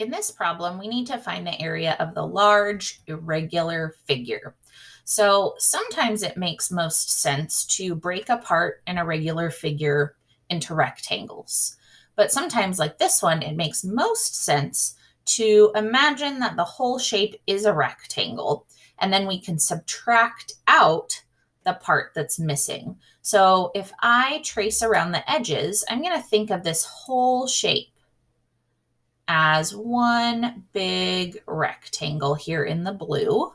In this problem, we need to find the area of the large irregular figure. So sometimes it makes most sense to break apart an irregular figure into rectangles. But sometimes, like this one, it makes most sense to imagine that the whole shape is a rectangle, and then we can subtract out the part that's missing. So if I trace around the edges, I'm going to think of this whole shape as one big rectangle here in the blue.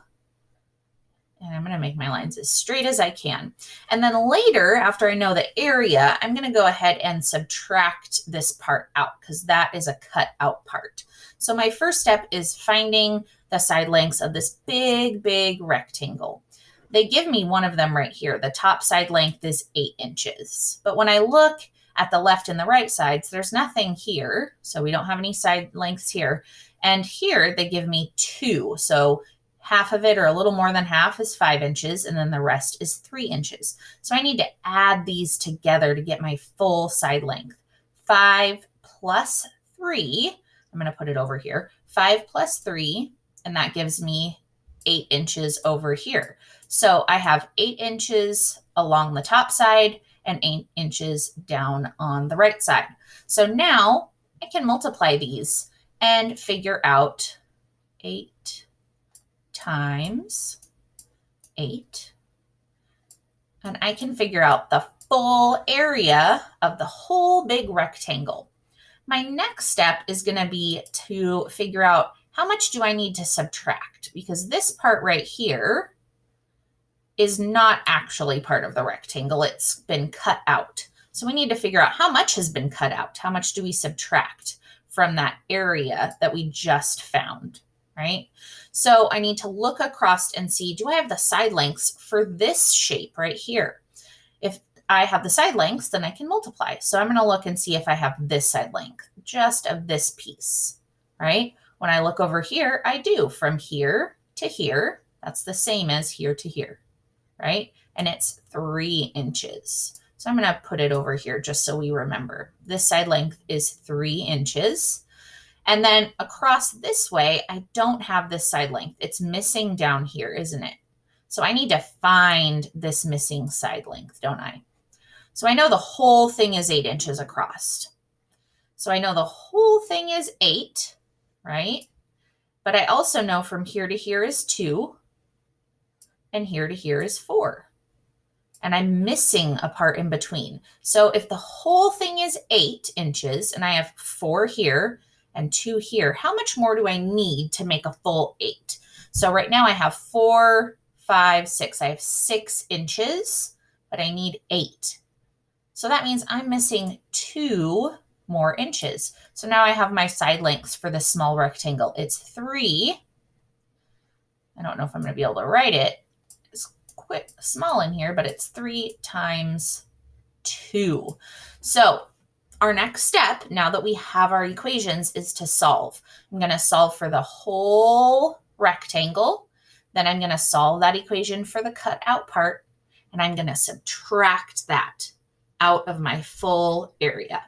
And I'm going to make my lines as straight as I can. And then later, after I know the area, I'm going to go ahead and subtract this part out because that is a cut out part. So my first step is finding the side lengths of this big rectangle. They give me one of them right here. The top side length is 8 inches. But when I look at the left and the right sides, there's nothing here. So we don't have any side lengths here. And here they give me 2. So half of it, or a little more than half, is 5 inches, and then the rest is 3 inches. So I need to add these together to get my full side length. 5 plus 3, I'm going to put it over here, 5 plus 3, and that gives me 8 inches over here. So I have 8 inches along the top side and 8 inches down on the right side. So now I can multiply these and figure out 8 times 8. And I can figure out the full area of the whole big rectangle. My next step is going to be to figure out how much do I need to subtract, because this part right here is not actually part of the rectangle. It's been cut out. So we need to figure out how much has been cut out. How much do we subtract from that area that we just found, right? So I need to look across and see, do I have the side lengths for this shape right here? If I have the side lengths, then I can multiply. So I'm going to look and see if I have this side length, just of this piece, right? When I look over here, I do. From here to here, that's the same as here to here, right? And it's 3 inches. So I'm going to put it over here just so we remember. This side length is 3 inches. And then across this way, I don't have this side length. It's missing down here, isn't it? So I need to find this missing side length, don't I? So I know the whole thing is 8 inches across. So I know the whole thing is 8, right? But I also know from here to here is 2, and here to here is 4. And I'm missing a part in between. So if the whole thing is 8 inches, and I have 4 here, and 2 here, how much more do I need to make a full 8? So right now I have 4, 5, 6. I have 6 inches, but I need 8. So that means I'm missing 2 more inches. So now I have my side lengths for this small rectangle. It's 3. I don't know if I'm going to be able to write it. It's quite small in here, but it's 3 times 2. So our next step, now that we have our equations, is to solve. I'm going to solve for the whole rectangle. Then I'm going to solve that equation for the cut out part, and I'm going to subtract that out of my full area.